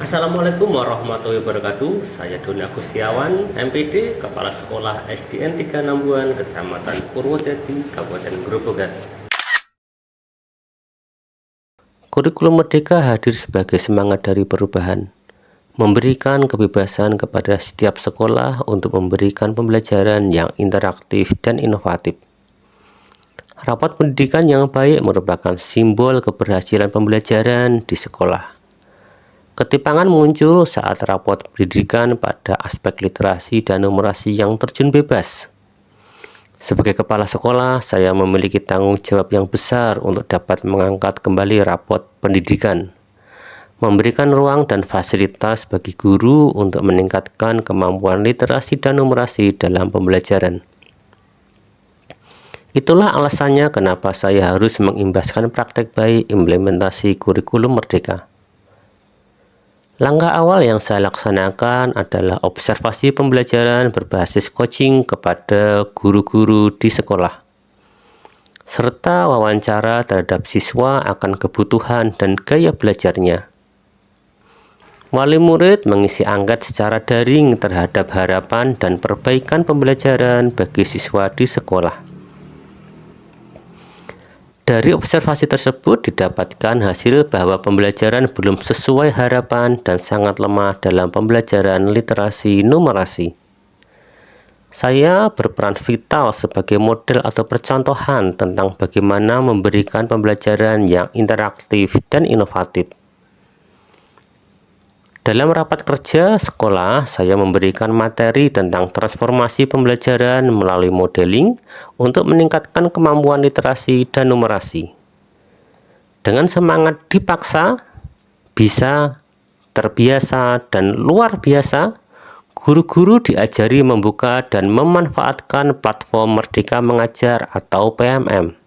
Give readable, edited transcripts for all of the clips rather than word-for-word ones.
Assalamualaikum warahmatullahi wabarakatuh. Saya Doni Agustiawan, MPD, Kepala Sekolah SDN 3 Nambuan, Kecamatan Purwodadi, Kabupaten Grobogan. Kurikulum Merdeka hadir sebagai semangat dari perubahan, memberikan kebebasan kepada setiap sekolah untuk memberikan pembelajaran yang interaktif dan inovatif. Rapat pendidikan yang baik merupakan simbol keberhasilan pembelajaran di sekolah. Ketimpangan muncul saat rapot pendidikan pada aspek literasi dan numerasi yang terjun bebas. Sebagai kepala sekolah, saya memiliki tanggung jawab yang besar untuk dapat mengangkat kembali rapot pendidikan, memberikan ruang dan fasilitas bagi guru untuk meningkatkan kemampuan literasi dan numerasi dalam pembelajaran. Itulah alasannya kenapa saya harus mengimbaskan praktek baik implementasi kurikulum Merdeka. Langkah awal yang saya laksanakan adalah observasi pembelajaran berbasis coaching kepada guru-guru di sekolah, serta wawancara terhadap siswa akan kebutuhan dan gaya belajarnya. Wali murid mengisi angket secara daring terhadap harapan dan perbaikan pembelajaran bagi siswa di sekolah. Dari observasi tersebut didapatkan hasil bahwa pembelajaran belum sesuai harapan dan sangat lemah dalam pembelajaran literasi numerasi. Saya berperan vital sebagai model atau percontohan tentang bagaimana memberikan pembelajaran yang interaktif dan inovatif. Dalam rapat kerja sekolah, saya memberikan materi tentang transformasi pembelajaran melalui modeling untuk meningkatkan kemampuan literasi dan numerasi. Dengan semangat dipaksa, bisa, terbiasa, dan luar biasa, guru-guru diajari membuka dan memanfaatkan platform Merdeka Mengajar atau PMM.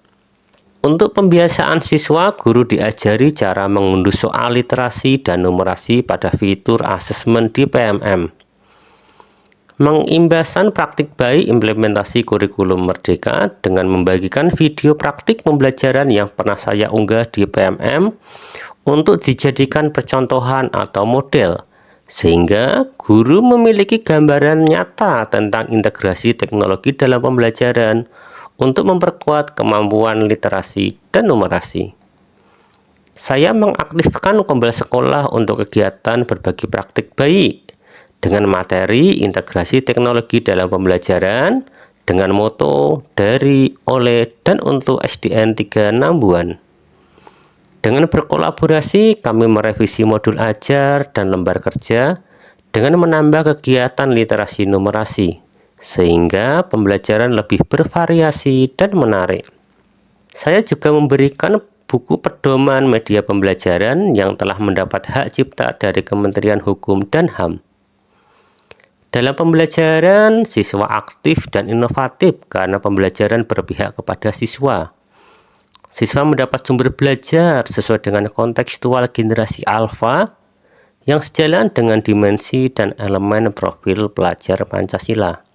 Untuk pembiasaan siswa, guru diajari cara mengunduh soal literasi dan numerasi pada fitur asesmen di PMM. Mengimbaskan praktik baik implementasi kurikulum Merdeka dengan membagikan video praktik pembelajaran yang pernah saya unggah di PMM untuk dijadikan percontohan atau model, sehingga guru memiliki gambaran nyata tentang integrasi teknologi dalam pembelajaran untuk memperkuat kemampuan literasi dan numerasi. Saya mengaktifkan kembali sekolah untuk kegiatan berbagi praktik baik dengan materi integrasi teknologi dalam pembelajaran dengan moto dari, oleh, dan untuk SDN 3 Nambuan. Dengan berkolaborasi, kami merevisi modul ajar dan lembar kerja dengan menambah kegiatan literasi numerasi, sehingga pembelajaran lebih bervariasi dan menarik. Saya juga memberikan buku pedoman media pembelajaran yang telah mendapat hak cipta dari Kementerian Hukum dan HAM. Dalam pembelajaran, siswa aktif dan inovatif karena pembelajaran berpihak kepada siswa. Siswa mendapat sumber belajar sesuai dengan kontekstual generasi alfa yang sejalan dengan dimensi dan elemen profil pelajar Pancasila.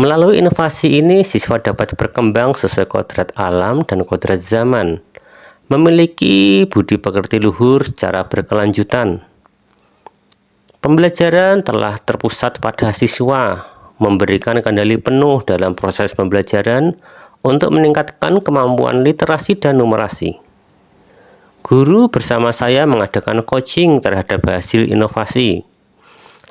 Melalui inovasi ini, siswa dapat berkembang sesuai kodrat alam dan kodrat zaman, memiliki budi pekerti luhur secara berkelanjutan. Pembelajaran telah terpusat pada siswa, memberikan kendali penuh dalam proses pembelajaran untuk meningkatkan kemampuan literasi dan numerasi. Guru bersama saya mengadakan coaching terhadap hasil inovasi.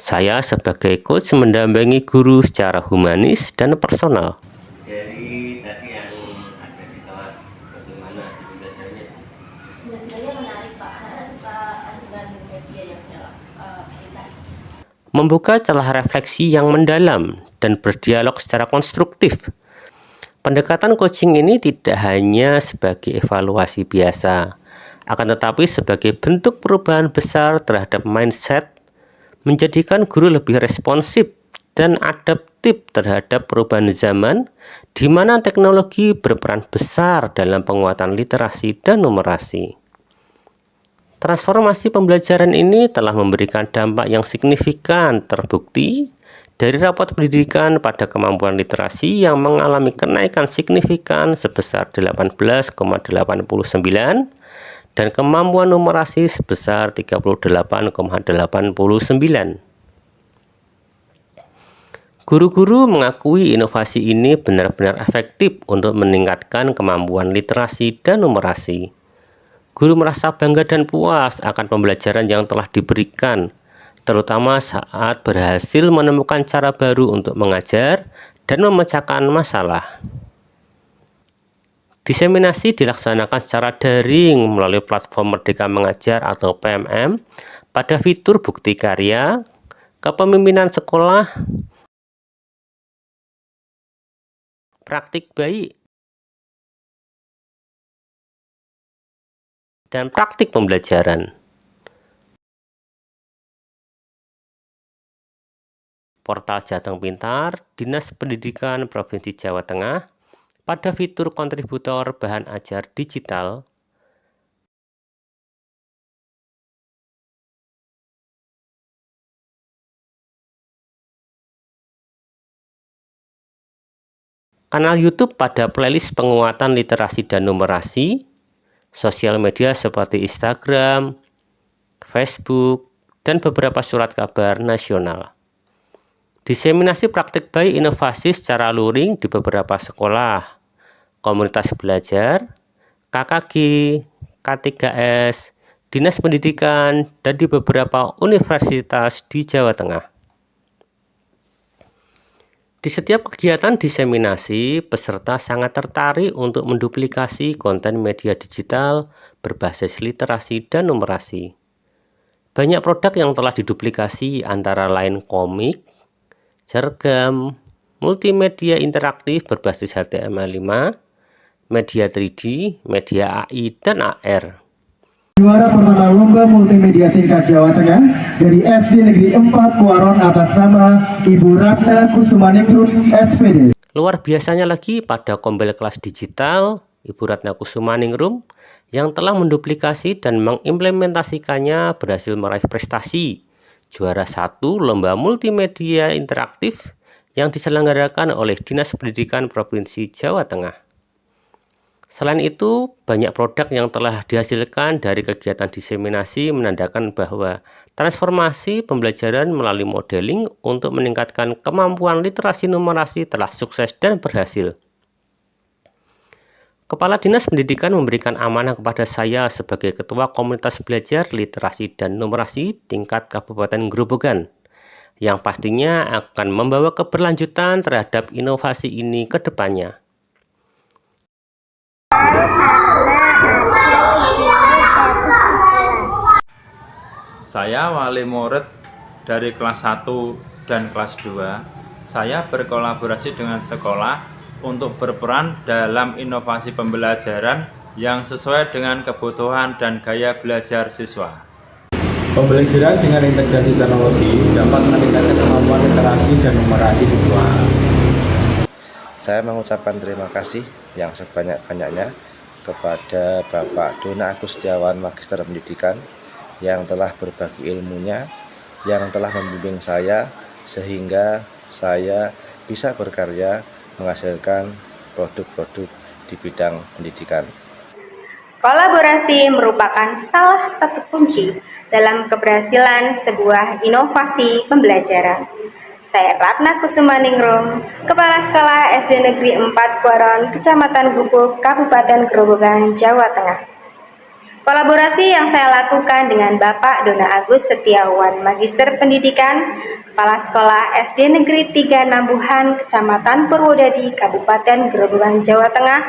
Saya sebagai coach mendampingi guru secara humanis dan personal. Dari tadi yang ada di kelas, bagaimana hasil pembelajarannya? Pembelajarannya menarik, Pak. Anak-anak suka dengan media yang saya berikan. Membuka celah refleksi yang mendalam dan berdialog secara konstruktif. Pendekatan coaching ini tidak hanya sebagai evaluasi biasa, akan tetapi sebagai bentuk perubahan besar terhadap mindset, menjadikan guru lebih responsif dan adaptif terhadap perubahan zaman, di mana teknologi berperan besar dalam penguatan literasi dan numerasi. Transformasi pembelajaran ini telah memberikan dampak yang signifikan, terbukti dari rapot pendidikan pada kemampuan literasi yang mengalami kenaikan signifikan sebesar 18,89 dan kemampuan numerasi sebesar 38,89. Guru-guru mengakui inovasi ini benar-benar efektif untuk meningkatkan kemampuan literasi dan numerasi. Guru merasa bangga dan puas akan pembelajaran yang telah diberikan, terutama saat berhasil menemukan cara baru untuk mengajar dan memecahkan masalah. Diseminasi dilaksanakan secara daring melalui platform Merdeka Mengajar atau PMM pada fitur bukti karya, kepemimpinan sekolah, praktik baik, dan praktik pembelajaran. Portal Jateng Pintar, Dinas Pendidikan Provinsi Jawa Tengah, pada fitur kontributor bahan ajar digital, kanal YouTube pada playlist penguatan literasi dan numerasi, sosial media seperti Instagram, Facebook, dan beberapa surat kabar nasional. Diseminasi praktik baik inovasi secara luring di beberapa sekolah, komunitas belajar, KKG, K3S, Dinas Pendidikan, dan di beberapa universitas di Jawa Tengah. Di setiap kegiatan diseminasi, peserta sangat tertarik untuk menduplikasi konten media digital berbasis literasi dan numerasi. Banyak produk yang telah diduplikasi antara lain komik, cergam, multimedia interaktif berbasis HTML5, media 3D, media AI, dan AR. Juara pertama lomba multimedia tingkat Jawa Tengah dari SD Negeri 4 Kuaron atas nama Ibu Ratna Kusumaningrum SPD. Luar biasanya lagi pada Kombel kelas digital Ibu Ratna Kusumaningrum yang telah menduplikasi dan mengimplementasikannya berhasil meraih prestasi juara 1 lomba multimedia interaktif yang diselenggarakan oleh Dinas Pendidikan Provinsi Jawa Tengah. Selain itu, banyak produk yang telah dihasilkan dari kegiatan diseminasi menandakan bahwa transformasi pembelajaran melalui modeling untuk meningkatkan kemampuan literasi numerasi telah sukses dan berhasil. Kepala Dinas Pendidikan memberikan amanah kepada saya sebagai Ketua Komunitas Belajar Literasi dan Numerasi tingkat Kabupaten Grobogan, yang pastinya akan membawa keberlanjutan terhadap inovasi ini ke depannya. Saya wali murid dari kelas 1 dan kelas 2. Saya berkolaborasi dengan sekolah untuk berperan dalam inovasi pembelajaran yang sesuai dengan kebutuhan dan gaya belajar siswa. Pembelajaran dengan integrasi teknologi dapat meningkatkan kemampuan literasi dan numerasi siswa. Saya mengucapkan terima kasih yang sebanyak-banyaknya kepada Bapak Dona Agus Setiawan, Magister Pendidikan, yang telah berbagi ilmunya, yang telah membimbing saya sehingga saya bisa berkarya menghasilkan produk-produk di bidang pendidikan. Kolaborasi merupakan salah satu kunci dalam keberhasilan sebuah inovasi pembelajaran. Saya Ratna Kusumaningrum, Kepala Sekolah SD Negeri 4 Kuaron, Kecamatan Gubuk, Kabupaten Grobogan, Jawa Tengah. Kolaborasi yang saya lakukan dengan Bapak Dona Agus Setiawan, Magister Pendidikan, Kepala Sekolah SD Negeri 3 Nambuhan, Kecamatan Purwodadi, Kabupaten Grobogan, Jawa Tengah,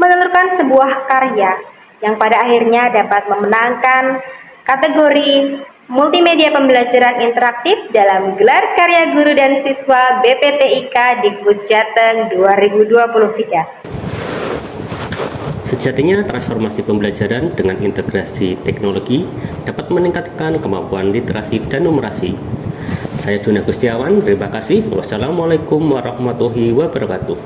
menelurkan sebuah karya yang pada akhirnya dapat memenangkan kategori multimedia pembelajaran interaktif dalam gelar karya guru dan siswa BPTIK Dikbud Jateng 2023. Sejatinya transformasi pembelajaran dengan integrasi teknologi dapat meningkatkan kemampuan literasi dan numerasi. Saya Dona Gustiawan, terima kasih. Wassalamualaikum warahmatullahi wabarakatuh.